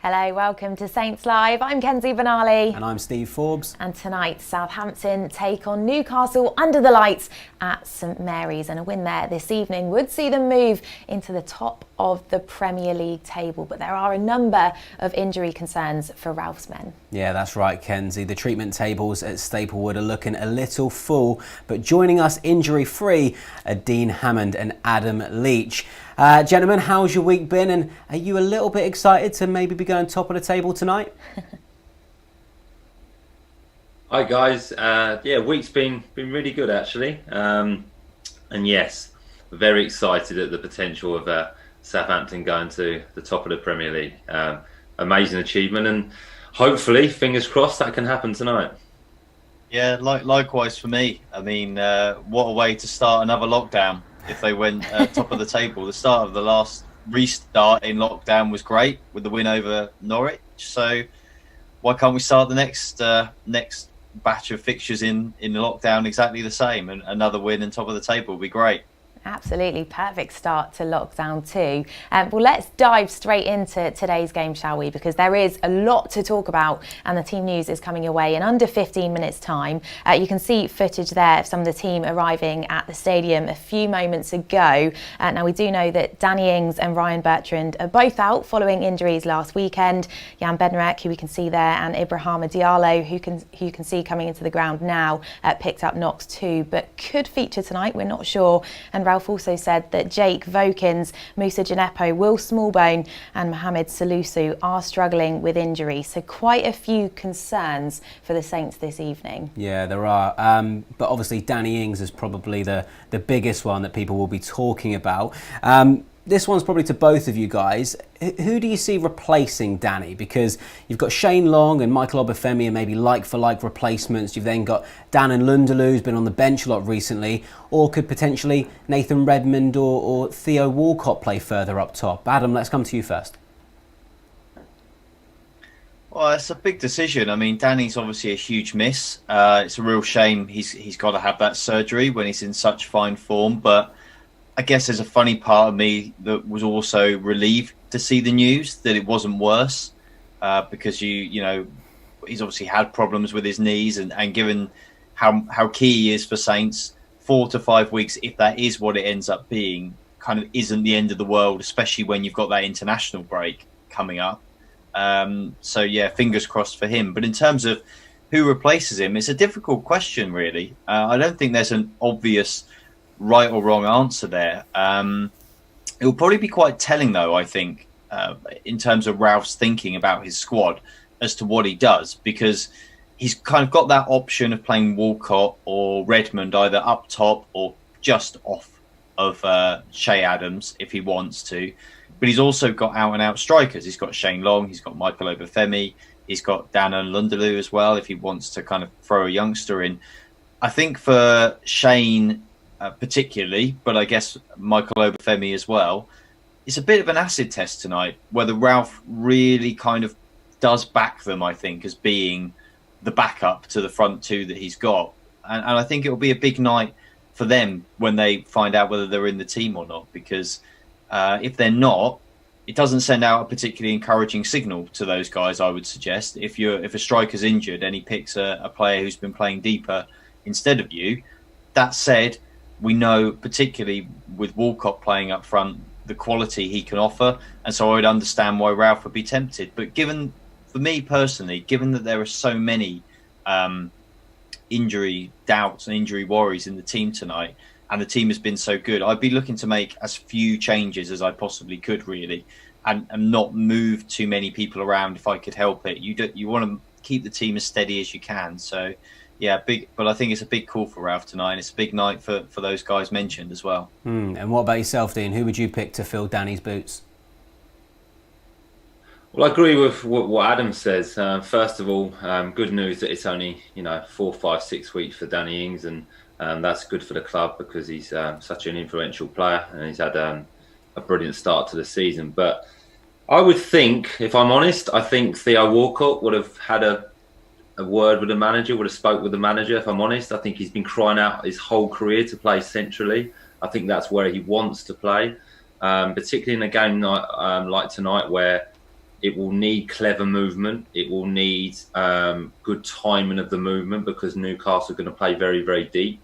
Hello, welcome to Saints Live. I'm Kenzie Benali. And I'm Steve Forbes. And tonight, Southampton take on Newcastle under the lights at St Mary's. And a win there this evening would see them move into the top of the Premier League table. But there are a number of injury concerns for Ralph's men. Yeah, that's right, Kenzie. The treatment tables at Staplewood are looking a little full. But joining us injury-free are Dean Hammond and Adam Leitch. Gentlemen, how's your week been, and are you a little bit excited to maybe be going top of the table tonight? Hi guys, week's been really good actually, and yes, very excited at the potential of Southampton going to the top of the Premier League. Amazing achievement, and hopefully, fingers crossed, that can happen tonight. Yeah, likewise for me. I mean, what a way to start another lockdown. If they went top of the table. The start of the last restart in lockdown was great with the win over Norwich. So why can't we start the next batch of fixtures in lockdown exactly the same? And another win and top of the table would be great. Absolutely perfect start to lockdown too. Well, let's dive straight into today's game, shall we? Because there is a lot to talk about, and the team news is coming your way in under 15 minutes time. You can see footage there of some of the team arriving at the stadium a few moments ago. Now we do know that Danny Ings and Ryan Bertrand are both out following injuries last weekend. Jan Bednarek, who we can see there, and Ibrahima Diallo, who you can see coming into the ground now, picked up knocks too, but could feature tonight. We're not sure. And Ralph also said that Jake Vokins, Musa Djenepo, Will Smallbone and Mohamed Salisu are struggling with injury. So quite a few concerns for the Saints this evening. Yeah, there are. But obviously Danny Ings is probably the biggest one that people will be talking about. This one's probably to both of you guys. Who do you see replacing Danny? Because you've got Shane Long and Michael Obafemi and maybe like-for-like replacements. You've then got Dan and Lundalu, who's been on the bench a lot recently. Or could potentially Nathan Redmond or Theo Walcott play further up top? Adam, let's come to you first. Well, it's a big decision. I mean, Danny's obviously a huge miss. It's a real shame he's got to have that surgery when he's in such fine form. But I guess there's a funny part of me that was also relieved to see the news that it wasn't worse, because you know he's obviously had problems with his knees, and given how key he is for Saints, 4 to 5 weeks, if that is what it ends up being, kind of isn't the end of the world, especially when you've got that international break coming up. So yeah, fingers crossed for him. But in terms of who replaces him, it's a difficult question, really. I don't think there's an obvious right or wrong answer there. It will probably be quite telling, though, I think, in terms of Ralph's thinking about his squad as to what he does, because he's kind of got that option of playing Walcott or Redmond either up top or just off of Shea Adams if he wants to. But he's also got out-and-out strikers. He's got Shane Long, he's got Michael Obafemi, he's got Dan and Lundalu as well if he wants to kind of throw a youngster in. I think for Shane particularly, but I guess Michael Obafemi as well, it's a bit of an acid test tonight, whether Ralph really kind of does back them, I think, as being the backup to the front two that he's got. And I think it will be a big night for them when they find out whether they're in the team or not, because if they're not, it doesn't send out a particularly encouraging signal to those guys, I would suggest. If a striker's injured and he picks a player who's been playing deeper instead of you, that said, we know, particularly with Walcott playing up front, the quality he can offer. And so I would understand why Ralph would be tempted. But for me personally, given that there are so many injury doubts and injury worries in the team tonight, and the team has been so good, I'd be looking to make as few changes as I possibly could, really, and not move too many people around if I could help it. You want to keep the team as steady as you can. So yeah, but I think it's a big call for Ralph tonight, and it's a big night for those guys mentioned as well. And what about yourself, Dean? Who would you pick to fill Danny's boots? Well, I agree with what Adam says. First of all, good news that it's only 4, 5, 6 weeks for Danny Ings, and that's good for the club because he's such an influential player and he's had a brilliant start to the season. But I would think, if I'm honest, I think Theo Walcott would have had a word with the manager, would have spoke with the manager, if I'm honest. I think he's been crying out his whole career to play centrally. I think that's where he wants to play, particularly in a game like tonight where It will need clever movement. It will need good timing of the movement because Newcastle are going to play very, very deep.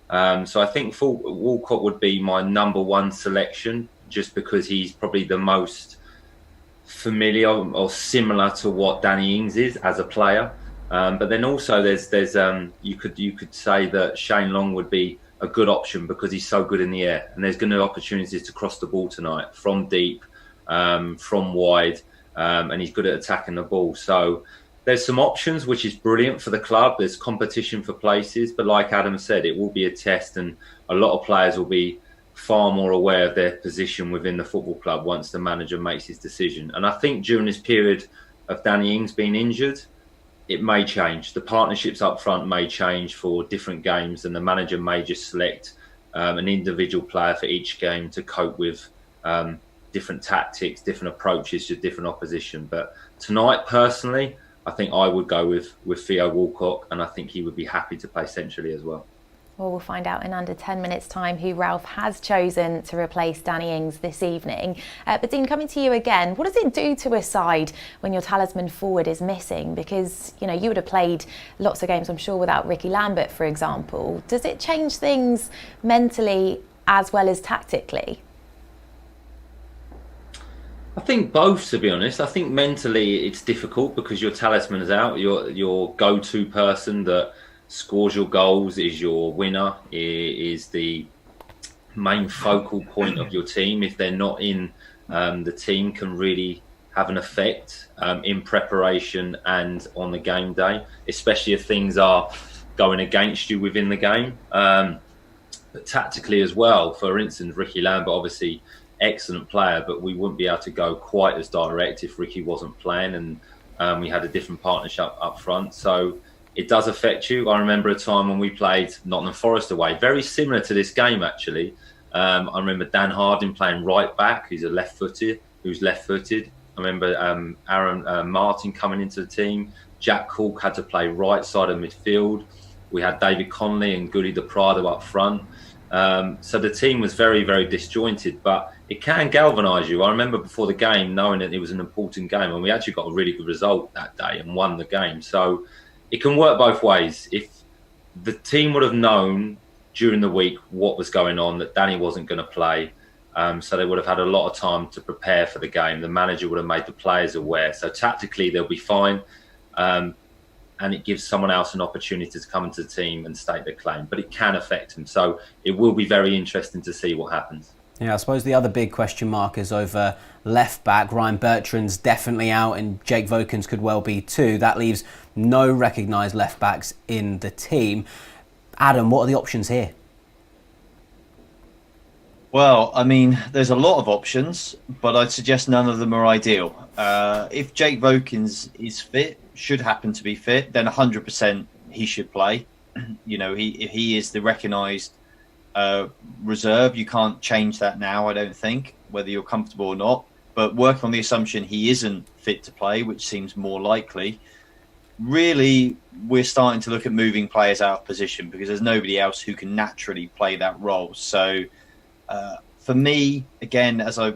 So I think Walcott would be my number one selection, just because he's probably the most familiar or similar to what Danny Ings is as a player. But then also there's you could say that Shane Long would be a good option because he's so good in the air, and there's going to be opportunities to cross the ball tonight from deep, from wide, and he's good at attacking the ball. So there's some options, which is brilliant for the club. There's competition for places, but like Adam said, it will be a test, and a lot of players will be far more aware of their position within the football club once the manager makes his decision. And I think during this period of Danny Ings being injured, it may change. The partnerships up front may change for different games, and the manager may just select an individual player for each game to cope with different tactics, different approaches to different opposition. But tonight, personally, I think I would go with Theo Walcott, and I think he would be happy to play centrally as well. Well, we'll find out in under 10 minutes' time who Ralph has chosen to replace Danny Ings this evening. But Dean, coming to you again, what does it do to a side when your talisman forward is missing? Because, you know, you would have played lots of games, I'm sure, without Ricky Lambert, for example. Does it change things mentally as well as tactically? I think both, to be honest. I think mentally it's difficult because your talisman is out. Your go-to person that scores your goals, is your winner, is the main focal point of your team. If they're not in, the team can really have an effect in preparation and on the game day, especially if things are going against you within the game. But tactically as well, for instance, Ricky Lambert, obviously excellent player, but we wouldn't be able to go quite as direct if Ricky wasn't playing, and we had a different partnership up front. So it does affect you. I remember a time when we played Nottingham Forest away, very similar to this game actually. I remember Dan Harding playing right back, who's left-footed. I remember Aaron Martin coming into the team. Jack Cork had to play right side of midfield. We had David Connolly and Goody de Prado up front. So the team was very, very disjointed, but it can galvanise you. I remember before the game knowing that it was an important game, and we actually got a really good result that day and won the game. So it can work both ways. If the team would have known during the week what was going on, that Danny wasn't going to play, so they would have had a lot of time to prepare for the game. The manager would have made the players aware. So tactically, they'll be fine. And it gives someone else an opportunity to come into the team and state their claim. But it can affect them. So it will be very interesting to see what happens. Yeah, I suppose the other big question mark is over left back. Ryan Bertrand's definitely out, and Jake Vokins could well be too. That leaves no recognised left backs in the team. Adam, what are the options here? Well, I mean, there's a lot of options, but I'd suggest none of them are ideal. If Jake Vokins is fit, should happen to be fit, then 100% he should play. You know, if he is the recognised reserve, you can't change that now, I don't think, whether you're comfortable or not. But work on the assumption he isn't fit to play, which seems more likely. Really, we're starting to look at moving players out of position because there's nobody else who can naturally play that role. So for me, again, as I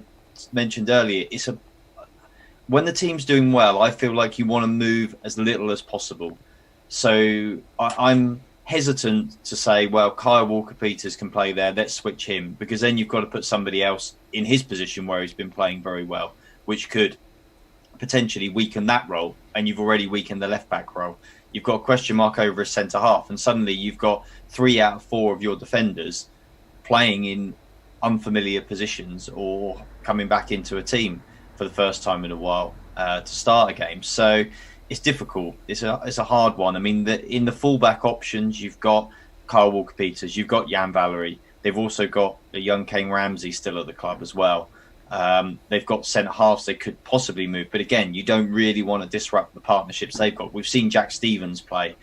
mentioned earlier, when the team's doing well, I feel like you want to move as little as possible. So I'm hesitant to say, well, Kyle Walker-Peters can play there, let's switch him, because then you've got to put somebody else in his position where he's been playing very well, which could potentially weaken that role, and you've already weakened the left-back role. You've got a question mark over a centre-half, and suddenly you've got 3 out of 4 of your defenders playing in unfamiliar positions or coming back into a team for the first time in a while to start a game. So it's difficult. It's a hard one. I mean, in the fullback options, you've got Kyle Walker-Peters, you've got Jan Valery. They've also got a young Kane Ramsey still at the club as well. They've got centre halves they could possibly move, but again, you don't really want to disrupt the partnerships they've got. We've seen Jack Stevens play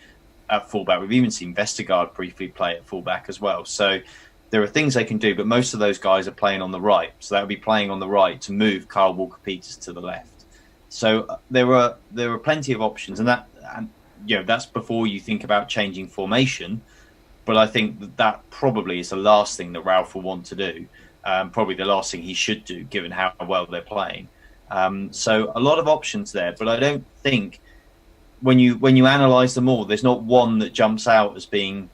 at fullback. We've even seen Vestergaard briefly play at fullback as well. So there are things they can do, but most of those guys are playing on the right. So that would be playing on the right to move Kyle Walker-Peters to the left. So there are plenty of options, and that's before you think about changing formation. But I think that probably is the last thing that Ralph will want to do. Probably the last thing he should do, given how well they're playing. So a lot of options there, but I don't think when you analyse them all, there's not one that jumps out as being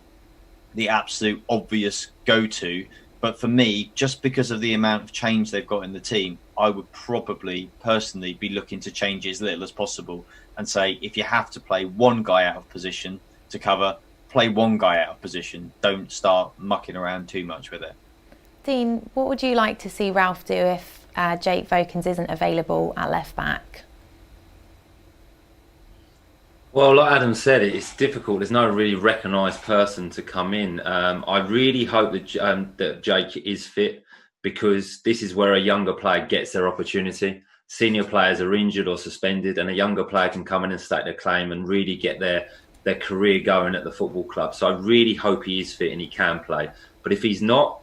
the absolute obvious go-to. But for me, just because of the amount of change they've got in the team, I would probably personally be looking to change it as little as possible and say, if you have to play one guy out of position to cover, play one guy out of position. Don't start mucking around too much with it. Dean, what would you like to see Ralph do if Jake Vokins isn't available at left back? Well, like Adam said, it's difficult. There's no really recognised person to come in. I really hope that Jake is fit, because this is where a younger player gets their opportunity. Senior players are injured or suspended, and a younger player can come in and stake their claim and really get their career going at the football club. So I really hope he is fit and he can play. But if he's not,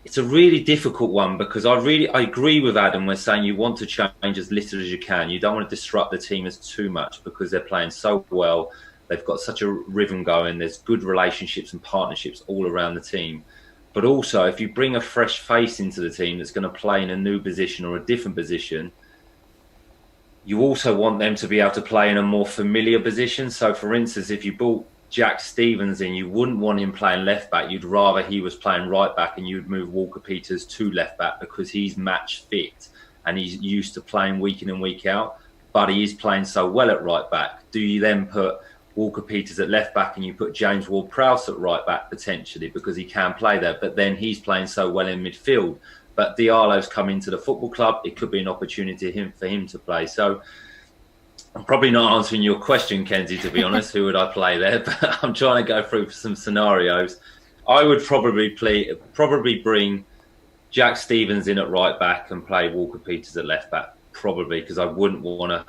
it's a really difficult one, because I agree with Adam. We're saying you want to change as little as you can. You don't want to disrupt the team as too much, because they're playing so well. They've got such a rhythm going. There's good relationships and partnerships all around the team. But also, if you bring a fresh face into the team that's going to play in a new position or a different position, you also want them to be able to play in a more familiar position. So, for instance, if you brought Jack Stevens in, you wouldn't want him playing left back. You'd rather he was playing right back, and you'd move Walker Peters to left back, because he's match fit and he's used to playing week in and week out. But he is playing so well at right back. Do you then put Walker Peters at left back and you put James Ward-Prowse at right back potentially, because he can play there, but then he's playing so well in midfield? But Diallo's come into the football club. It could be an opportunity for him to play. So I'm probably not answering your question, Kenzie, to be honest. Who would I play there? But I'm trying to go through some scenarios. I would probably bring Jack Stevens in at right back and play Walker Peters at left back, probably, because I wouldn't want to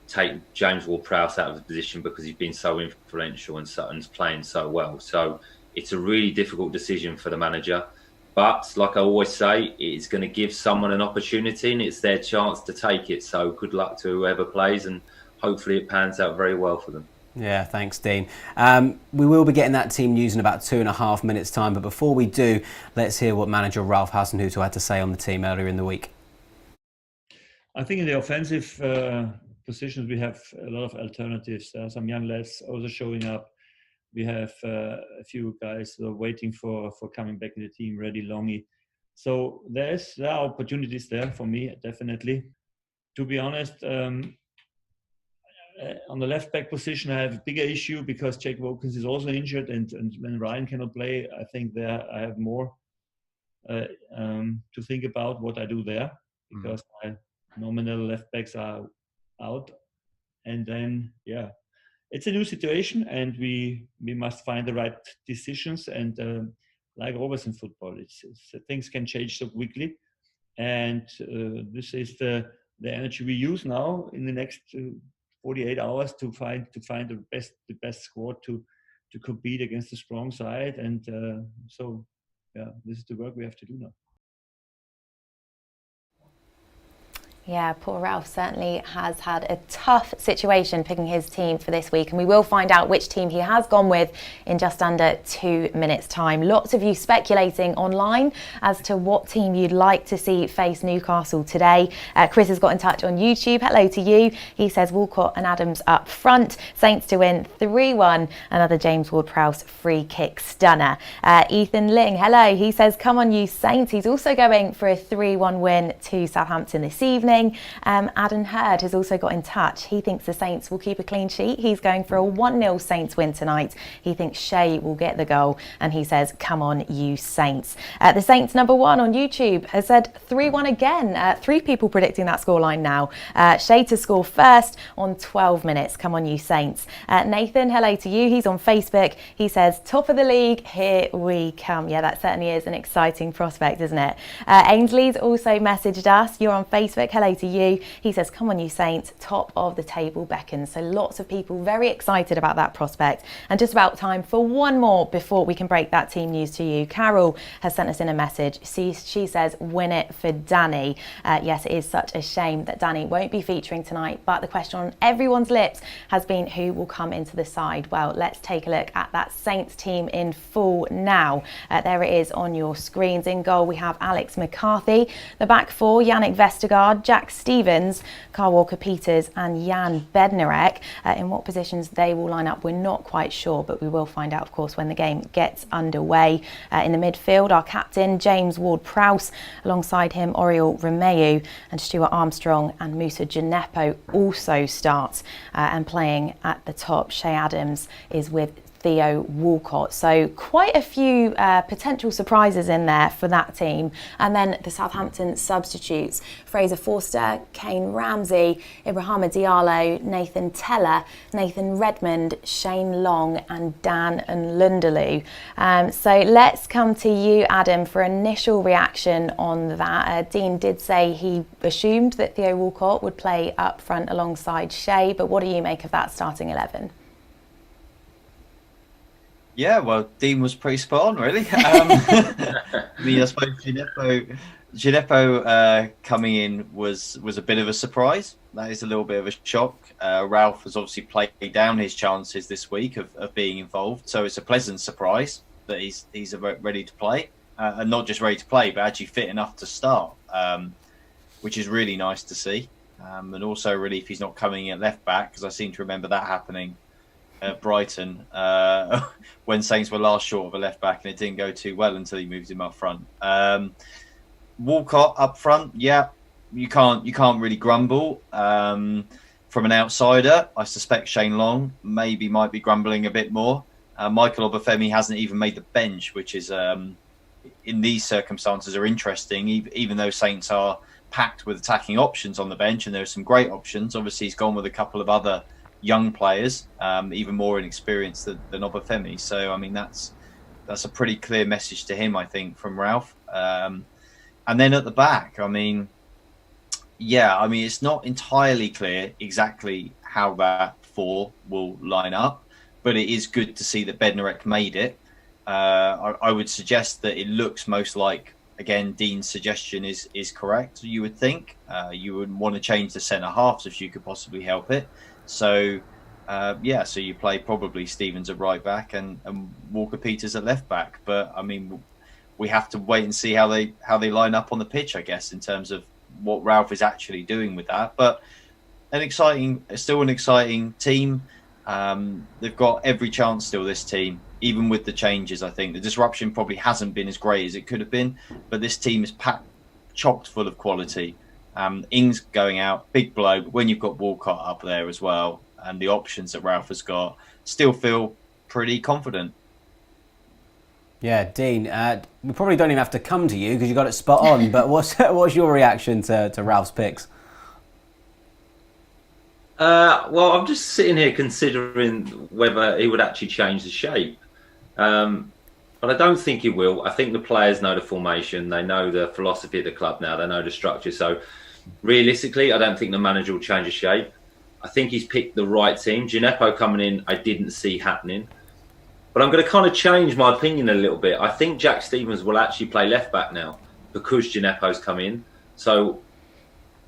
take James Ward-Prowse out of the position, because he's been so influential and Sutton's playing so well. So it's a really difficult decision for the manager. But like I always say, it's going to give someone an opportunity, and it's their chance to take it. So good luck to whoever plays, and hopefully it pans out very well for them. Yeah, thanks, Dean. We will be getting that team news in about 2.5 minutes' time. But before we do, let's hear what manager Ralph Hasenhüttl had to say on the team earlier in the week. I think in the offensive positions, we have a lot of alternatives. There are some young lads also showing up. We have a few guys waiting for coming back in the team, Reddy, Longy. So there are opportunities there for me, definitely. To be honest, on the left back position, I have a bigger issue, because Jake Vokins is also injured, and when Ryan cannot play, I think there I have more to think about what I do there, because my nominal left backs are out. And then, it's a new situation, and we must find the right decisions. And like always in football, it's things can change so quickly. And this is the energy we use now in the next 48 hours to find the best squad to compete against a strong side. And this is the work we have to do now. Yeah, poor Ralph certainly has had a tough situation picking his team for this week, and we will find out which team he has gone with in just under 2 minutes' time. Lots of you speculating online as to what team you'd like to see face Newcastle today. Chris has got in touch on YouTube. Hello to you. He says Walcott and Adams up front. Saints to win 3-1. Another James Ward-Prowse free kick stunner. Ethan Ling, hello. He says, come on you Saints. He's also going for a 3-1 win to Southampton this evening. Adam Hurd has also got in touch. He thinks the Saints will keep a clean sheet. He's going for a 1-0 Saints win tonight. He thinks Shea will get the goal, and he says, come on you Saints. The Saints number 1 on YouTube has said 3-1 again. 3 people predicting that scoreline now. Shea to score first on 12 minutes. Come on you Saints. Nathan, hello to you. He's on Facebook. He says, top of the league, here we come. Yeah, that certainly is an exciting prospect, isn't it? Ainsley's also messaged us. You're on Facebook. Hello to you. He says, come on you Saints, top of the table beckons. So lots of people very excited about that prospect, and just about time for one more before we can break that team news to you. Carol has sent us in a message. She says, win it for Danny. Yes, it is such a shame that Danny won't be featuring tonight, but the question on everyone's lips has been who will come into the side. Well, let's take a look at that Saints team in full now. There it is on your screens. In goal we have Alex McCarthy. The back 4, Yannick Vestergaard, Jack Stephens, Kyle Walker-Peters and Jan Bednarek. In what positions they will line up, we're not quite sure, but we will find out, of course, when the game gets underway. In the midfield, our captain, James Ward-Prowse, alongside him, Oriol Romeu and Stuart Armstrong and Moussa Djenepo also start and playing at the top. Che Adams is with Theo Walcott. So quite a few potential surprises in there for that team. And then the Southampton substitutes: Fraser Forster, Kane Ramsey, Ibrahima Diallo, Nathan Teller, Nathan Redmond, Shane Long and Dan Nlundulu. So let's come to you, Adam, for initial reaction on that. Dean did say he assumed that Theo Walcott would play up front alongside Shea, but what do you make of that starting 11? Yeah, well, Dean was pretty spot on, really. I mean, I suppose Djenepo coming in was a bit of a surprise. That is a little bit of a shock. Ralph has obviously played down his chances this week of being involved, so it's a pleasant surprise that he's ready to play, and not just ready to play, but actually fit enough to start, which is really nice to see. And also relief he's not coming in at left back, because I seem to remember that happening at Brighton when Saints were last short of a left back, and it didn't go too well until he moved him up front. Walcott up front, yeah, you can't really grumble. From an outsider, I suspect Shane Long might be grumbling a bit more. Michael Obafemi hasn't even made the bench, which is in these circumstances are interesting, even though Saints are packed with attacking options on the bench, and there are some great options. Obviously, he's gone with a couple of other young players, even more inexperienced than Obafemi. So, I mean, that's a pretty clear message to him, I think, from Ralph. And then at the back, I mean, it's not entirely clear exactly how that four will line up, but it is good to see that Bednarek made it. I would suggest that it looks most like, again, Dean's suggestion is correct, you would think. You would want to change the centre-halves if you could possibly help it. So, so you play probably Stephens at right back and Walker-Peters at left back. But, I mean, we have to wait and see how they line up on the pitch, I guess, in terms of what Ralph is actually doing with that. But still an exciting team. They've got every chance still, this team, even with the changes. I think the disruption probably hasn't been as great as it could have been, but this team is chocked full of quality. Ings going out, big blow, but when you've got Walcott up there as well, and the options that Ralph has got, still feel pretty confident. Yeah, Dean, we probably don't even have to come to you because you got it spot on, but what's your reaction to Ralph's picks? Well, I'm just sitting here considering whether he would actually change the shape. But I don't think he will. I think the players know the formation. They know the philosophy of the club now. They know the structure. So realistically, I don't think the manager will change the shape. I think he's picked the right team. Djenepo coming in, I didn't see happening. But I'm going to kind of change my opinion a little bit. I think Jack Stephens will actually play left back now because Djenepo's come in. So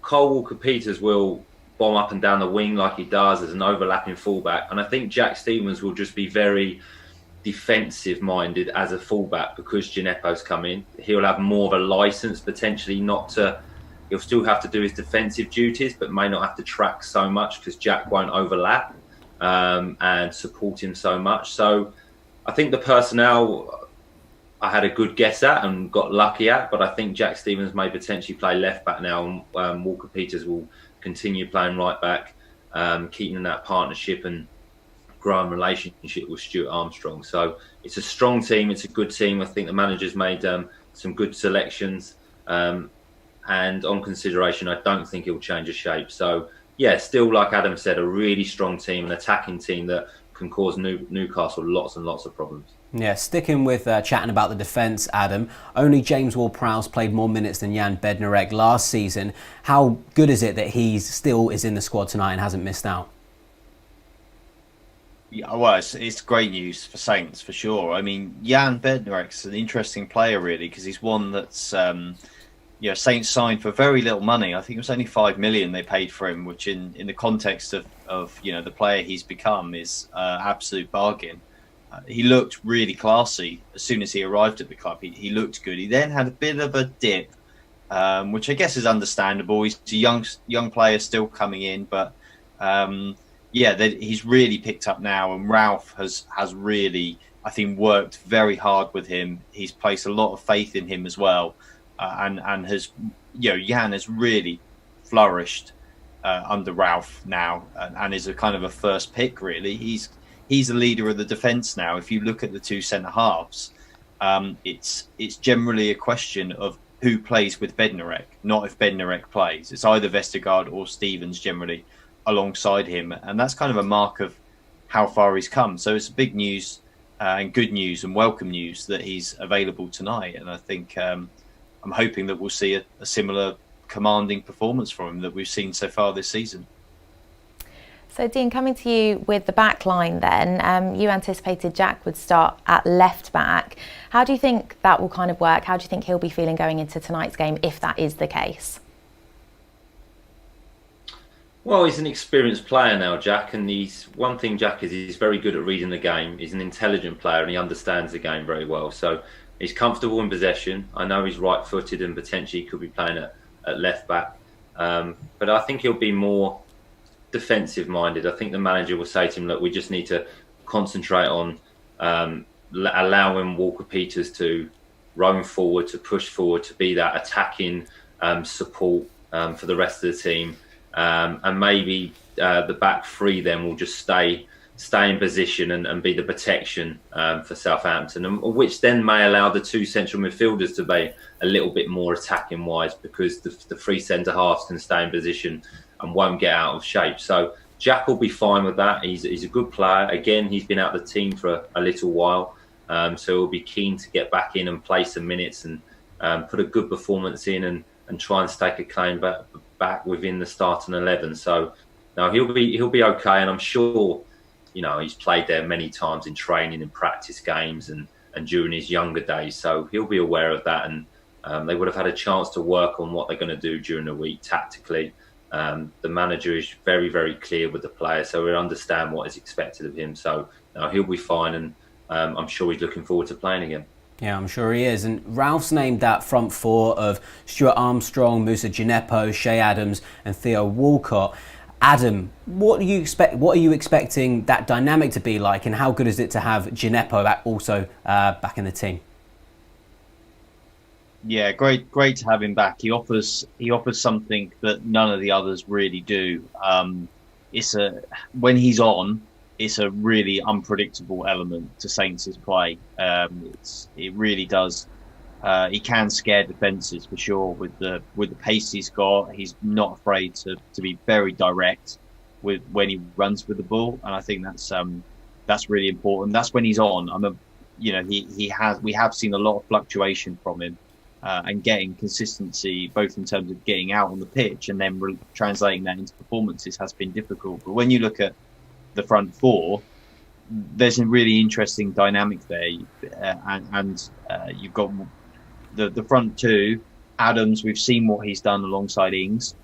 Kyle Walker-Peters will bomb up and down the wing like he does as an overlapping fullback. And I think Jack Stephens will just be very defensive-minded as a fullback because Djenepo's come in. He'll have more of a licence potentially not to... He'll still have to do his defensive duties, but may not have to track so much because Jack won't overlap and support him so much. So I think the personnel I had a good guess at and got lucky at, but I think Jack Stephens may potentially play left back now, and Walker-Peters will continue playing right back, keeping that partnership and growing relationship with Stuart Armstrong. So it's a strong team. It's a good team. I think the manager's made some good selections. And on consideration, I don't think he'll change the shape. So, yeah, still, like Adam said, a really strong team, an attacking team that can cause Newcastle lots and lots of problems. Yeah, sticking with chatting about the defence, Adam, only James Ward-Prowse played more minutes than Jan Bednarek last season. How good is it that he still is in the squad tonight and hasn't missed out? Yeah, well, it's great news for Saints, for sure. I mean, Jan Bednarek's an interesting player, really, because he's one that's... Saints signed for very little money. I think it was only 5 million they paid for him, which in the context of the player he's become is absolute bargain. He looked really classy as soon as he arrived at the club. He looked good. He then had a bit of a dip which I guess is understandable. He's a young player still coming in, but he's really picked up now, and Ralph has really, I think, worked very hard with him. He's placed a lot of faith in him as well, and has, Jan has really flourished under Ralph now, and is a kind of a first pick really. He's the leader of the defence now. If you look at the two centre halves, it's generally a question of who plays with Bednarek, not if Bednarek plays. It's either Vestergaard or Stevens generally alongside him, and that's kind of a mark of how far he's come. So it's big news and good news and welcome news that he's available tonight, and I think I'm hoping that we'll see a similar commanding performance from him that we've seen so far this season. So Dean, coming to you with the back line then, you anticipated Jack would start at left back. How do you think that will kind of work? How do you think he'll be feeling going into tonight's game if that is the case? Well, he's an experienced player now, Jack, and one thing Jack is he's very good at reading the game. He's an intelligent player and he understands the game very well. So he's comfortable in possession. I know he's right-footed and potentially could be playing at left back, but I think he'll be more defensive-minded. I think the manager will say to him, look, we just need to concentrate on allowing Walker-Peters to roam forward, to push forward, to be that attacking support for the rest of the team. And maybe the back three then will just stay in position and be the protection for Southampton, and which then may allow the two central midfielders to be a little bit more attacking wise, because the three centre halves can stay in position and won't get out of shape. So Jack will be fine with that. He's a good player. Again, he's been out of the team for a little while, so he'll be keen to get back in and play some minutes and put a good performance in and try and stake a claim back within the starting 11. So no, he'll be okay, and I'm sure he's played there many times in training and practice games and during his younger days, so he'll be aware of that, and they would have had a chance to work on what they're going to do during the week tactically. The manager is very, very clear with the player, so we understand what is expected of him. So no, he'll be fine, and I'm sure he's looking forward to playing again. Yeah, I'm sure he is. And Ralph's named that front four of Stuart Armstrong, Moussa Djenepo, Shea Adams and Theo Walcott. Adam, what are you expecting that dynamic to be like, and how good is it to have Djenepo also back in the team? Yeah, great to have him back. He offers something that none of the others really do. When he's on, it's a really unpredictable element to Saints' play. It really does. He can scare defences for sure with the pace he's got. He's not afraid to be very direct when he runs with the ball, and I think that's really important. That's when he's on. We have seen a lot of fluctuation from him, and getting consistency both in terms of getting out on the pitch and then translating that into performances has been difficult. But when you look at the front four, there's a really interesting dynamic there, and you've got the front two. Adams, we've seen what he's done alongside Ings.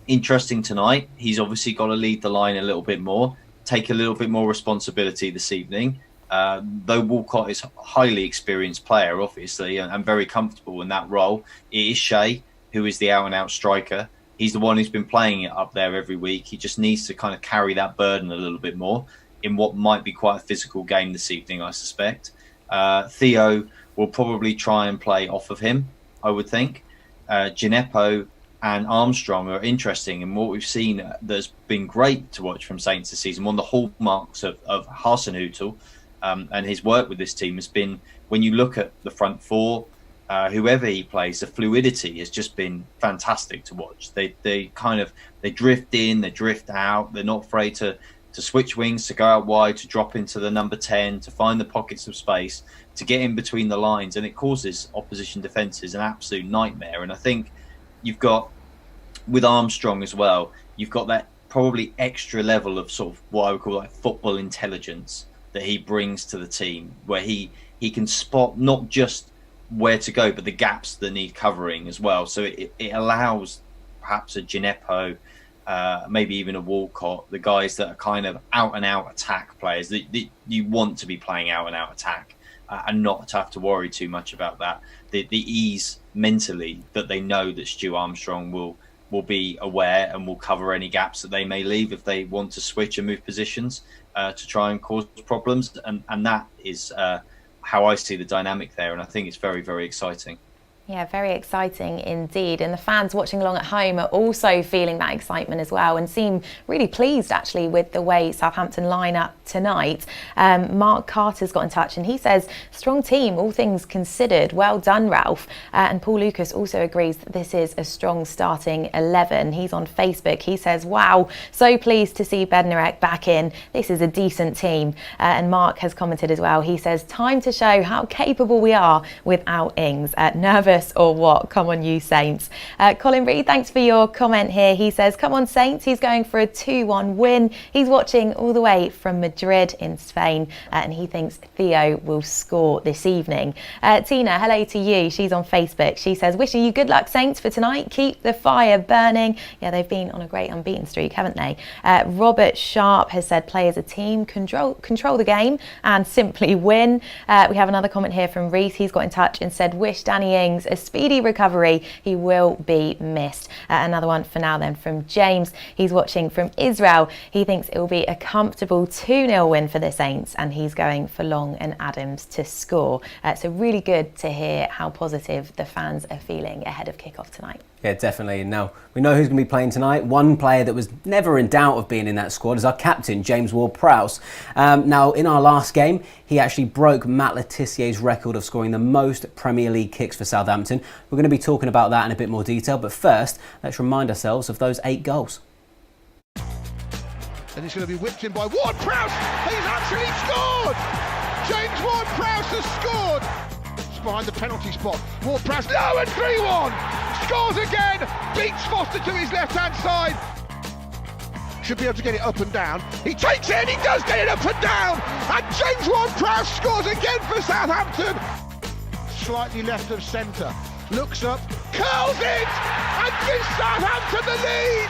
Interesting tonight, he's obviously got to lead the line a little bit more, take a little bit more responsibility this evening. Though Walcott is a highly experienced player, obviously, and very comfortable in that role, it is Shea who is the out-and-out striker. He's the one who's been playing it up there every week. He just needs to kind of carry that burden a little bit more in what might be quite a physical game this evening, I suspect. Theo will probably try and play off of him, I would think. Djenepo and Armstrong are interesting, and what we've seen that's been great to watch from Saints this season. One of the hallmarks of Hasenhüttl and his work with this team has been, when you look at the front four, whoever he plays, the fluidity has just been fantastic to watch. They drift in, they drift out. They're not afraid to switch wings, to go out wide, to drop into the number 10, to find the pockets of space, to get in between the lines, and it causes opposition defences an absolute nightmare. And I think you've got, with Armstrong as well, you've got that probably extra level of sort of what I would call like football intelligence that he brings to the team, where he can spot not just where to go, but the gaps that need covering as well. So it allows perhaps a Djenepo, maybe even a Walcott, the guys that are kind of out-and-out attack players that you want to be playing out-and-out attack. and not to have to worry too much about that. The ease mentally that they know that Stu Armstrong will be aware and will cover any gaps that they may leave if they want to switch and move positions to try and cause problems. And that is how I see the dynamic there. And I think it's very, very exciting. Yeah, very exciting indeed. And the fans watching along at home are also feeling that excitement as well and seem really pleased actually with the way Southampton line up tonight. Mark Carter's got in touch and he says, strong team, all things considered. Well done, Ralph. And Paul Lucas also agrees that this is a strong starting 11. He's on Facebook. He says, wow, so pleased to see Bednarek back in. This is a decent team. And Mark has commented as well. He says, time to show how capable we are without Ings. Nervous or what? Come on, you Saints. Colin Reed, thanks for your comment here. He says, come on, Saints. He's going for a 2-1 win. He's watching all the way from Madrid in Spain, and he thinks Theo will score this evening. Tina, hello to you. She's on Facebook. She says, wishing you good luck, Saints, for tonight. Keep the fire burning. Yeah, they've been on a great unbeaten streak, haven't they? Robert Sharp has said, play as a team, control the game and simply win. We have another comment here from Reese. He's got in touch and said, wish Danny Ings a speedy recovery. He will be missed. Another one for now then from James. He's watching from Israel. He thinks it will be a comfortable 2-0 win for the Saints and he's going for Long and Adams to score. So really good to hear how positive the fans are feeling ahead of kickoff tonight. Yeah, definitely. Now, we know who's going to be playing tonight. One player that was never in doubt of being in that squad is our captain, James Ward-Prowse. Now, in our last game, he actually broke Matt Le Tissier's record of scoring the most Premier League kicks for Southampton. We're going to be talking about that in a bit more detail, but first, let's remind ourselves of those 8 goals. And he's going to be whipped in by Ward-Prowse. He's actually scored! James Ward-Prowse has scored! It's behind the penalty spot. Ward-Prowse, no, and 3-1! Scores again! Beats Foster to his left-hand side. Should be able to get it up and down. He takes it and he does get it up and down! And James Ward-Prowse scores again for Southampton! Slightly left of centre. Looks up, curls it! And gives Southampton the lead!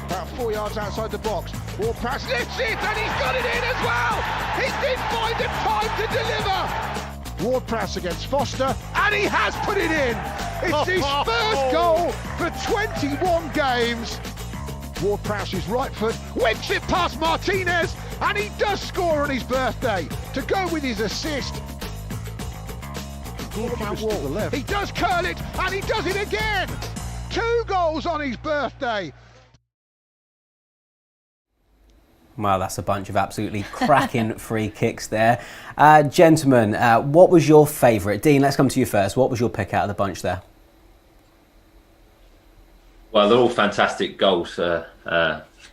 About 4 yards outside the box. Ward-Prowse lifts it and he's got it in as well! He did find the time to deliver! Ward-Prowse against Foster, and he has put it in! It's his first goal for 21 games! Ward-Prowse's right foot whips it past Martinez, and he does score on his birthday to go with his assist. He does curl it, and he does it again! 2 goals on his birthday! Wow, that's a bunch of absolutely cracking free kicks there. Gentlemen, what was your favourite? Dean, let's come to you first. What was your pick out of the bunch there? Well, they're all fantastic goals to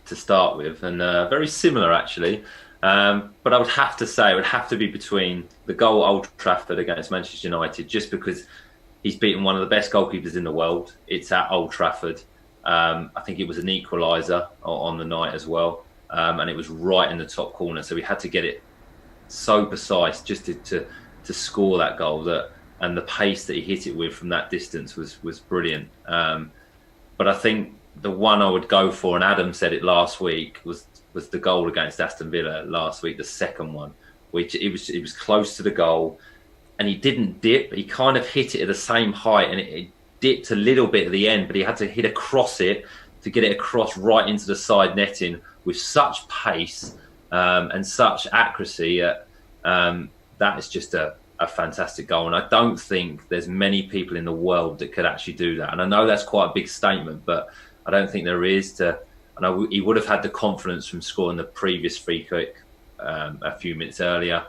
start with, and very similar actually. But I would have to say it would have to be between the goal at Old Trafford against Manchester United, just because he's beaten one of the best goalkeepers in the world. It's at Old Trafford. I think it was an equaliser on the night as well. And it was right in the top corner, so we had to get it so precise just to score that goal. And the pace that he hit it with from that distance was brilliant. But I think the one I would go for, and Adam said it last week, was the goal against Aston Villa last week, the second one, which it was close to the goal, and he didn't dip. He kind of hit it at the same height, and it dipped a little bit at the end, but he had to hit across it to get it across right into the side netting with such pace and such accuracy. That is just a fantastic goal. And I don't think there's many people in the world that could actually do that. And I know that's quite a big statement, but I don't think there is. I know he would have had the confidence from scoring the previous free kick a few minutes earlier.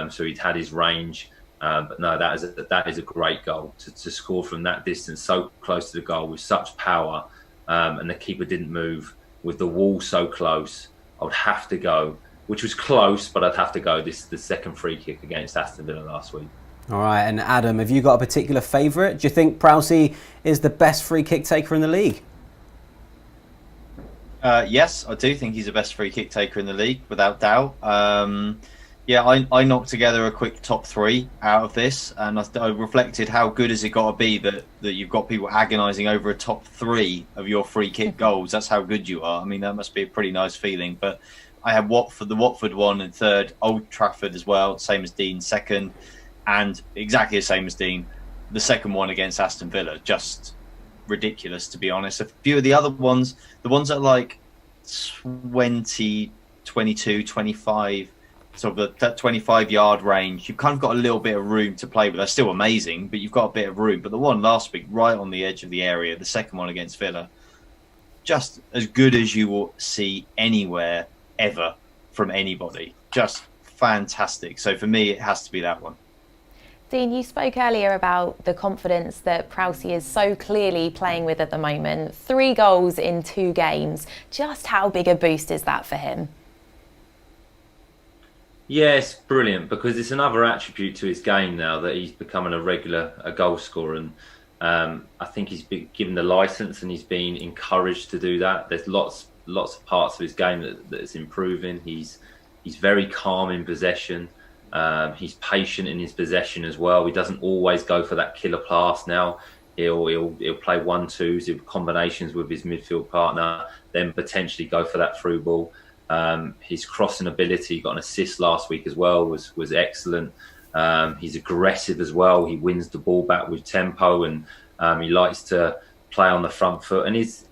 So he'd had his range. But no, that is a great goal to score from that distance, so close to the goal with such power. And the keeper didn't move with the wall so close. I would have to go, which was close, but I'd have to go the second free kick against Aston Villa last week. All right, and Adam, have you got a particular favourite? Do you think Prowse is the best free kick taker in the league? Yes, I do think he's the best free kick taker in the league, without doubt. I knocked together a quick top 3 out of this, and I reflected how good has it got to be that you've got people agonising over a top 3 of your free kick goals. That's how good you are. I mean, that must be a pretty nice feeling. But I had the Watford one in third, Old Trafford as well, same as Dean second, and exactly the same as Dean, the second one against Aston Villa, just ridiculous, to be honest. A few of the other ones, the ones that are like 20, 22, 25, sort of that 25-yard range, you've kind of got a little bit of room to play with. They're still amazing, but you've got a bit of room. But the one last week, right on the edge of the area, the second one against Villa, just as good as you will see anywhere ever from anybody. Just fantastic. So for me, it has to be that one. Dean, you spoke earlier about the confidence that Prowse is so clearly playing with at the moment. 3 goals in 2 games. Just how big a boost is that for him? Yeah, it's brilliant because it's another attribute to his game now that he's becoming a goal scorer. And I think he's been given the licence and he's been encouraged to do that. There's lots of parts of his game that's improving. He's very calm in possession. He's patient in his possession as well. He doesn't always go for that killer pass now. He'll play 1-2s, combinations with his midfield partner, then potentially go for that through ball. His crossing ability, got an assist last week as well, was excellent. He's aggressive as well. He wins the ball back with tempo, and he likes to play on the front foot. And he's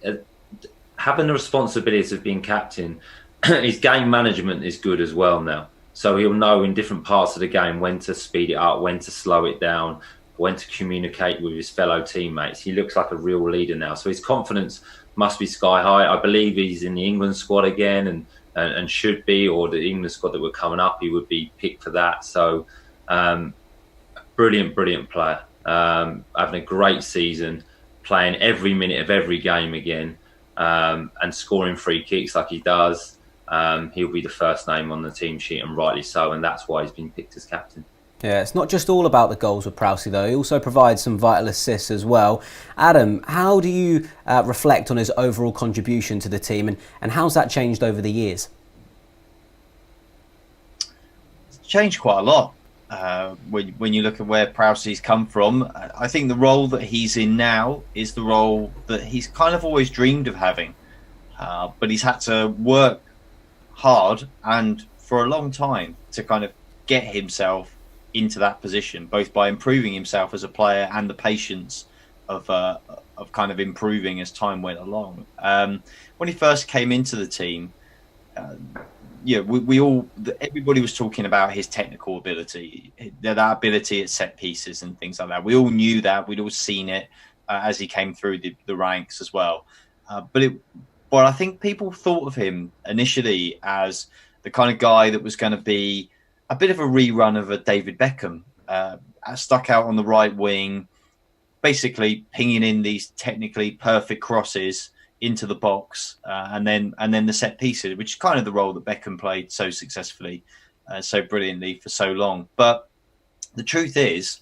having the responsibilities of being captain. His game management is good as well now. So he'll know in different parts of the game when to speed it up, when to slow it down, when to communicate with his fellow teammates. He looks like a real leader now. So his confidence must be sky high. I believe he's in the England squad again and should be, or the England squad that were coming up, he would be picked for that. So brilliant player. Having a great season, playing every minute of every game again, and scoring free kicks like he does. He'll be the first name on the team sheet, and rightly so, and that's why he's been picked as captain. Yeah, it's not just all about the goals with Prowse though. He also provides some vital assists as well. Adam, how do you reflect on his overall contribution to the team, and how's that changed over the years? It's changed quite a lot. When you look at where Prowse's come from, I think the role that he's in now is the role that he's kind of always dreamed of having, but he's had to work hard and for a long time to kind of get himself into that position, both by improving himself as a player and the patience of kind of improving as time went along. When he first came into the team, everybody was talking about his technical ability, that ability at set pieces and things like that. We all knew that, we'd all seen it as he came through the ranks as well. But I think people thought of him initially as the kind of guy that was going to be a bit of a rerun of a David Beckham, stuck out on the right wing, basically pinging in these technically perfect crosses into the box, and then the set pieces, which is kind of the role that Beckham played so successfully, so brilliantly for so long. But the truth is,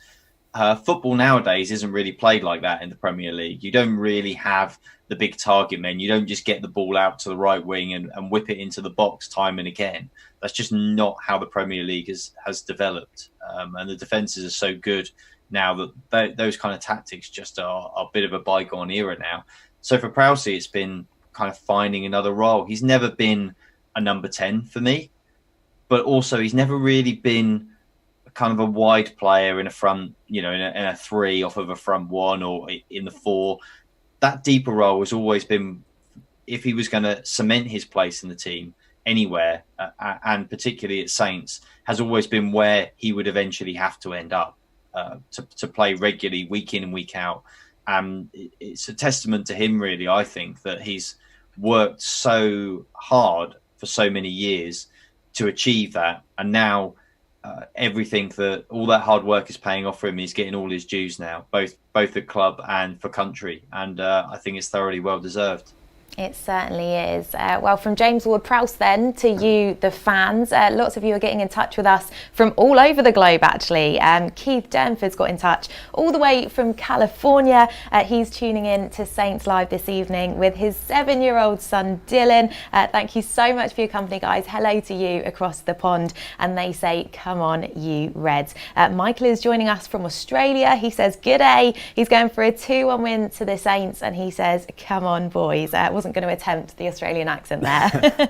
football nowadays isn't really played like that in the Premier League. You don't really have the big target men. You don't just get the ball out to the right wing and whip it into the box time and again. That's just not how the Premier League has developed. And the defences are so good now that those kind of tactics just are a bit of a bygone era now. So for Prowse, it's been kind of finding another role. He's never been a number 10 for me, but also he's never really been kind of a wide player in a front, in a 3 off of a front 1 or in the 4. That deeper role has always been, if he was going to cement his place in the team anywhere, and particularly at Saints, has always been where he would eventually have to end up to play regularly, week in and week out. It's a testament to him, really, I think, that he's worked so hard for so many years to achieve that. And now everything all that hard work is paying off for him. He's getting all his dues now, both at club and for country. And I think it's thoroughly well deserved. It certainly is. Well, from James Ward-Prowse then to you, the fans, lots of you are getting in touch with us from all over the globe, actually. Keith Denford's got in touch all the way from California. He's tuning in to Saints Live this evening with his 7-year-old son, Dylan. Thank you so much for your company, guys. Hello to you across the pond. And they say, come on, you Reds. Michael is joining us from Australia. He says, g'day. He's going for a 2-1 win to the Saints. And he says, come on, boys. wasn't going to attempt the Australian accent there.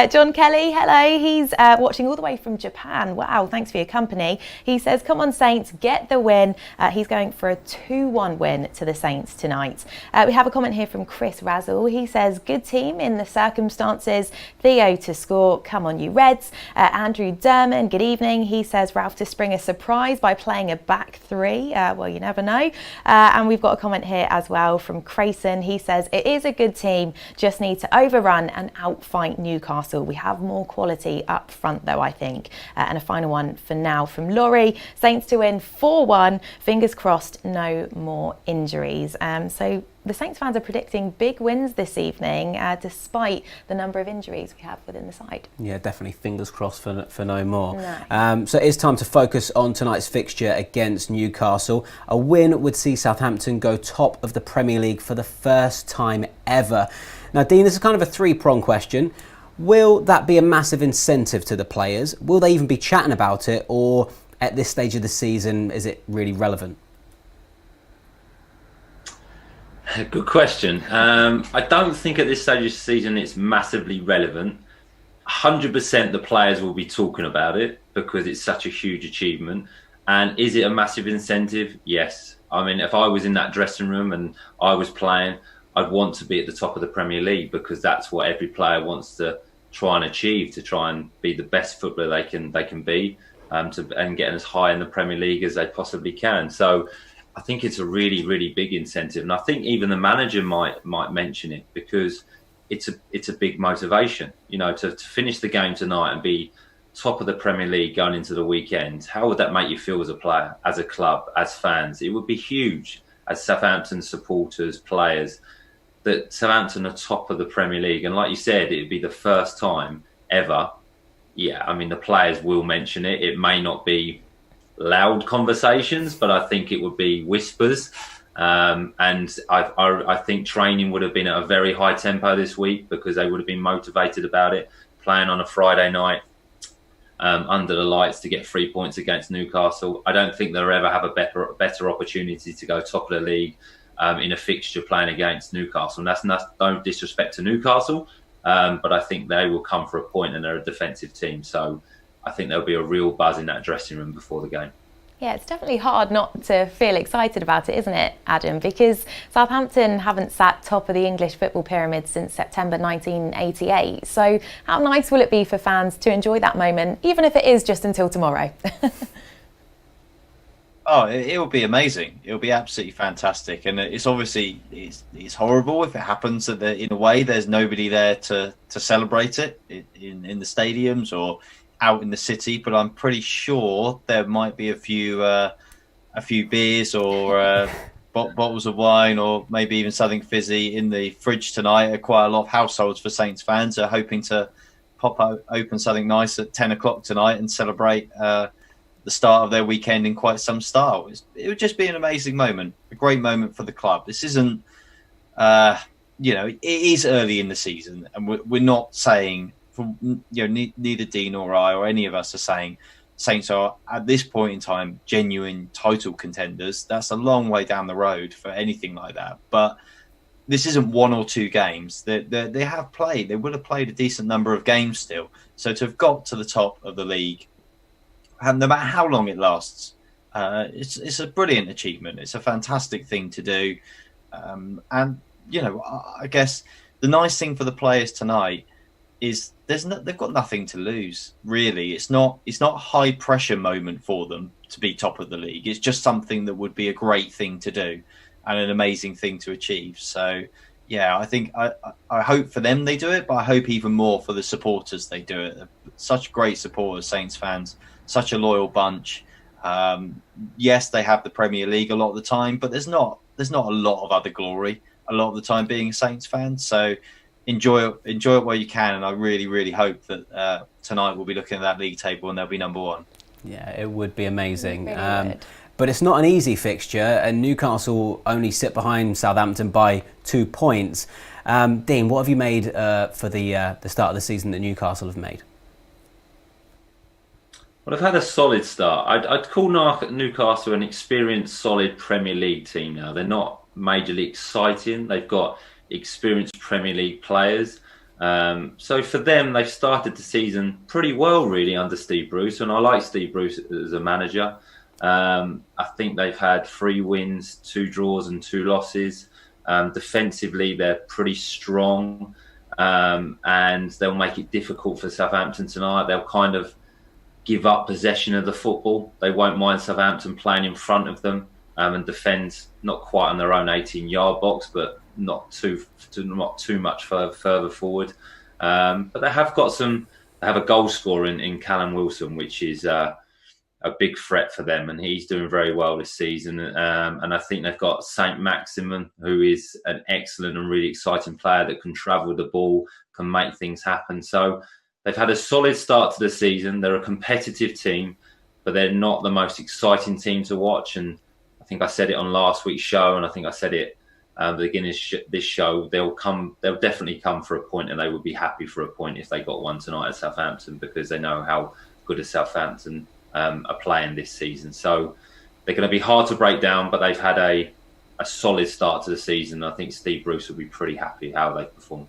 John Kelly, hello. He's watching all the way from Japan. Wow, thanks for your company. He says, come on Saints, get the win. He's going for a 2-1 win to the Saints tonight. We have a comment here from Chris Razzle. He says, good team in the circumstances. Theo to score. Come on, you Reds. Andrew Derman, good evening. He says, Ralph to spring a surprise by playing a back three. Well, you never know. And we've got a comment here as well from Crayson. He says, it is a good team, just need to overrun and outfight Newcastle. We have more quality up front though, I think. And a final one for now from Laurie. Saints to win 4-1. Fingers crossed, no more injuries. So the Saints fans are predicting big wins this evening, despite the number of injuries we have within the side. Yeah, definitely fingers crossed for no more. No. So it is time to focus on tonight's fixture against Newcastle. A win would see Southampton go top of the Premier League for the first time ever. Now, Dean, this is kind of a three-pronged question. Will that be a massive incentive to the players? Will they even be chatting about it? Or at this stage of the season, is it really relevant? Good question. I don't think at this stage of the season it's massively relevant. 100% the players will be talking about it because it's such a huge achievement. And is it a massive incentive? Yes. I mean, if I was in that dressing room and I was playing, I'd want to be at the top of the Premier League because that's what every player wants to try and achieve, to try and be the best footballer they can be, and getting as high in the Premier League as they possibly can. So I think it's a really, really big incentive. And I think even the manager might mention it because it's a big motivation, you know, to finish the game tonight and be top of the Premier League going into the weekend. How would that make you feel as a player, as a club, as fans? It would be huge as Southampton supporters, players, that Southampton are top of the Premier League. And like you said, it'd be the first time ever. Yeah, I mean, the players will mention it. It may not be loud conversations, but I think it would be whispers. And I think training would have been at a very high tempo this week because they would have been motivated about it. Playing on a Friday night under the lights to get 3 points against Newcastle. I don't think they'll ever have a better opportunity to go top of the league in a fixture playing against Newcastle. And that's no disrespect to Newcastle, but I think they will come for a point and they're a defensive team. So I think there'll be a real buzz in that dressing room before the game. Yeah, it's definitely hard not to feel excited about it, isn't it, Adam? Because Southampton haven't sat top of the English football pyramid since September 1988. So how nice will it be for fans to enjoy that moment, even if it is just until tomorrow? Oh, it will be amazing. It'll be absolutely fantastic. And it's obviously, it's horrible if it happens that in a way there's nobody there to celebrate it in the stadiums or out in the city, but I'm pretty sure there might be a few beers or bottles of wine or maybe even something fizzy in the fridge tonight. Quite a lot of households for Saints fans are hoping to pop open something nice at 10 o'clock tonight and celebrate the start of their weekend in quite some style. It would just be an amazing moment, a great moment for the club. This isn't, it is early in the season, and we're not saying, neither Dean or I or any of us are saying Saints are at this point in time genuine title contenders. That's a long way down the road for anything like that. But this isn't one or two games. They have played. They would have played a decent number of games still. So to have got to the top of the league, and no matter how long it lasts, it's a brilliant achievement. It's a fantastic thing to do. I guess the nice thing for the players tonight is they've got nothing to lose, really. It's not a high pressure moment for them to be top of the league. It's just something that would be a great thing to do and an amazing thing to achieve. So yeah, I think I hope for them they do it, but I hope even more for the supporters they do it. They're such great supporters, Saints fans, such a loyal bunch. Yes, they have the Premier League a lot of the time, but there's not a lot of other glory a lot of the time being a Saints fan. So enjoy it while you can, and I really, really hope that tonight we'll be looking at that league table and they'll be number one. Yeah, it would be amazing. Really would. But it's not an easy fixture, and Newcastle only sit behind Southampton by 2 points. Dean, what have you made for the start of the season that Newcastle have made? Well, they've had a solid start. I'd call Newcastle an experienced, solid Premier League team now. They're not majorly exciting. They've got experienced Premier League players. So for them, they've started the season pretty well, really, under Steve Bruce. And I like Steve Bruce as a manager. I think they've had 3 wins, 2 draws and 2 losses. Defensively, they're pretty strong. And they'll make it difficult for Southampton tonight. They'll kind of give up possession of the football. They won't mind Southampton playing in front of them and defend not quite on their own 18-yard box, but not too much further forward. But they have a goal scorer in Callum Wilson, which is a big threat for them, and he's doing very well this season. And I think they've got Saint Maximin, who is an excellent and really exciting player that can travel the ball, can make things happen. So they've had a solid start to the season. They're a competitive team, but they're not the most exciting team to watch. And I think I said it on last week's show, and I think I said it at the beginning of this show. They'll definitely come for a point, and they would be happy for a point if they got one tonight at Southampton, because they know how good a Southampton are playing this season. So they're going to be hard to break down, but they've had a solid start to the season. I think Steve Bruce will be pretty happy how they perform.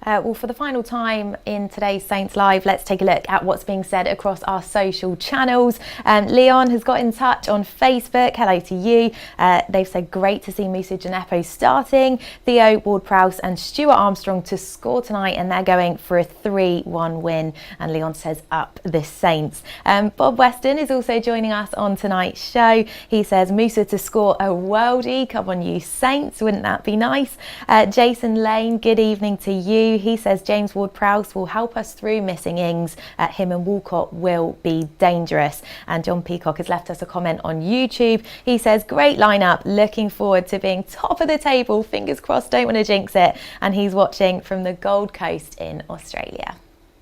Well, for the final time in today's Saints Live, let's take a look at what's being said across our social channels. Leon has got in touch on Facebook. Hello to you. They've said great to see Moussa Djenepo starting, Theo Ward-Prowse and Stuart Armstrong to score tonight, and they're going for a 3-1 win. And Leon says up the Saints. Bob Weston is also joining us on tonight's show. He says Moussa to score a worldie. Come on, you Saints. Wouldn't that be nice? Jason Lane, good evening to you. He says James Ward-Prowse will help us through missing Ings. Him and Walcott will be dangerous. And John Peacock has left us a comment on YouTube. He says, great lineup. Looking forward to being top of the table. Fingers crossed, don't want to jinx it. And he's watching from the Gold Coast in Australia.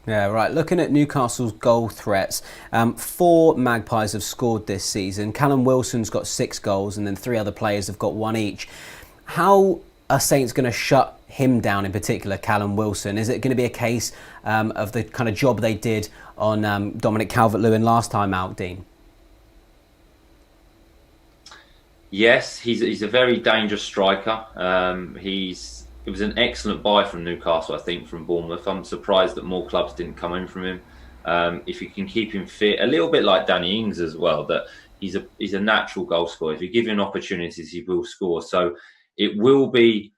Yeah, right. Looking at Newcastle's goal threats, 4 Magpies have scored this season. Callum Wilson's got 6 goals, and then 3 other players have got 1 each. How are Saints going to shut him down, in particular, Callum Wilson? Is it going to be a case of the kind of job they did on Dominic Calvert-Lewin last time out, Dean? Yes, he's a very dangerous striker. It was an excellent buy from Newcastle, I think, from Bournemouth. I'm surprised that more clubs didn't come in from him. If you can keep him fit, a little bit like Danny Ings as well, that he's a natural goal scorer. If you give him opportunities, he will score. So it will be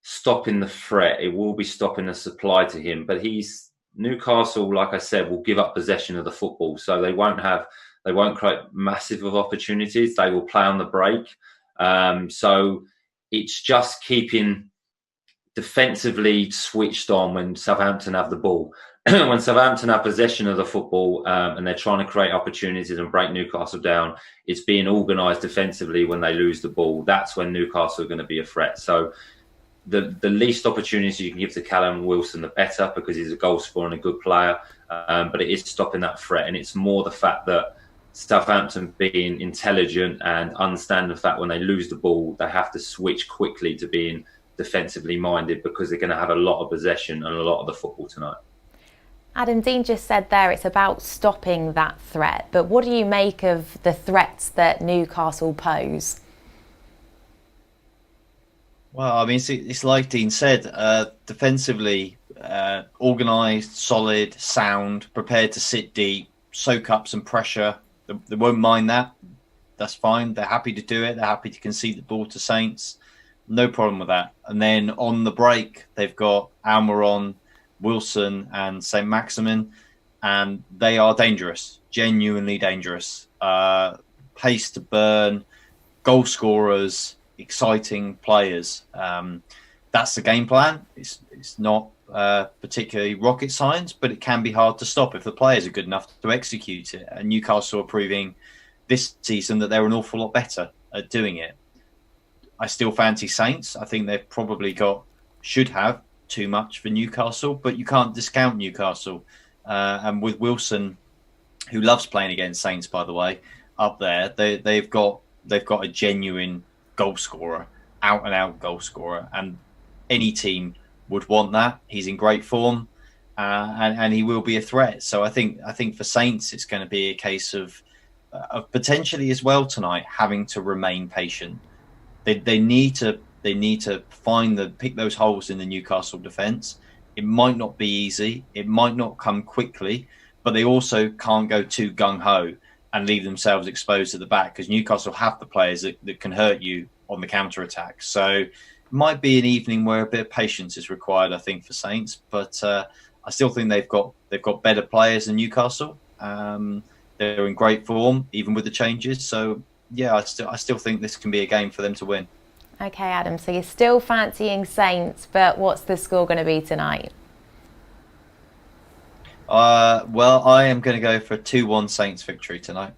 stopping the threat. It will be stopping the supply to him. But Newcastle, like I said, will give up possession of the football. So they won't create massive of opportunities. They will play on the break. So it's just keeping defensively switched on when Southampton have the ball. When Southampton have possession of the football and they're trying to create opportunities and break Newcastle down, it's being organised defensively when they lose the ball. That's when Newcastle are going to be a threat. So the least opportunities you can give to Callum Wilson, the better, because he's a goal scorer and a good player. But it is stopping that threat. And it's more the fact that Southampton being intelligent and understand the fact when they lose the ball, they have to switch quickly to being defensively minded, because they're going to have a lot of possession and a lot of the football tonight. Adam, Dean just said there it's about stopping that threat, but what do you make of the threats that Newcastle pose? Well, I mean, it's like Dean said, defensively organised, solid, sound, prepared to sit deep, soak up some pressure. They won't mind that. That's fine. They're happy to do it. They're happy to concede the ball to Saints. No problem with that. And then on the break, they've got Almiron, Wilson and Saint Maximin, and they are dangerous, genuinely dangerous. Pace to burn, goal scorers, exciting players. That's the game plan. It's not particularly rocket science, but it can be hard to stop if the players are good enough to execute it. And Newcastle are proving this season that they're an awful lot better at doing it. I still fancy Saints. I think they've probably should have too much for Newcastle, but you can't discount Newcastle. And with Wilson, who loves playing against Saints, by the way, up there, they've got a genuine goal scorer, out and out goal scorer, and any team would want that. He's in great form, and he will be a threat. So I think for Saints, it's going to be a case of potentially as well tonight having to remain patient. They need to They need to pick those holes in the Newcastle defence. It might not be easy. It might not come quickly, but they also can't go too gung-ho and leave themselves exposed at the back, because Newcastle have the players that can hurt you on the counter-attack. So it might be an evening where a bit of patience is required, I think, for Saints. But I still think they've got better players than Newcastle. They're in great form, even with the changes. So yeah, I still think this can be a game for them to win. Okay, Adam, so you're still fancying Saints, but what's the score going to be tonight? Well, I am going to go for a 2-1 Saints victory tonight.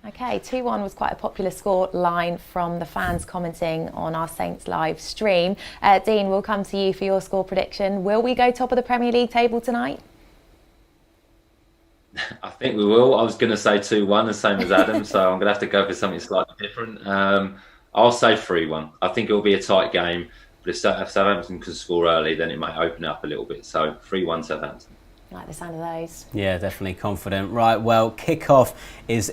Okay, 2-1 was quite a popular score line from the fans commenting on our Saints live stream. Dean, we'll come to you for your score prediction. Will we go top of the Premier League table tonight? I think we will. I was going to say 2-1, the same as Adam, so I'm going to have to go for something slightly different. I'll say 3-1. I think it will be a tight game, but if Southampton can score early, then it might open up a little bit. So 3-1 Southampton. I like the sound of those. Yeah, definitely confident. Right, well, kick-off is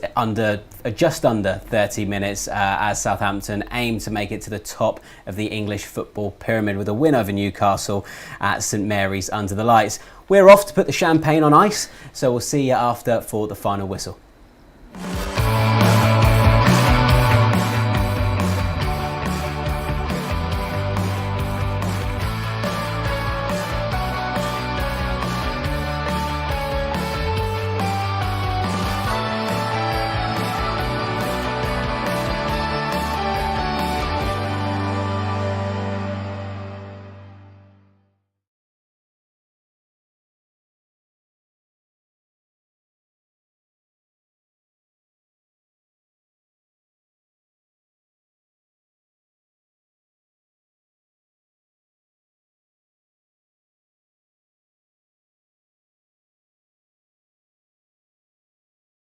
just under 30 minutes as Southampton aim to make it to the top of the English football pyramid with a win over Newcastle at St Mary's under the lights. We're off to put the champagne on ice, so we'll see you after for the final whistle.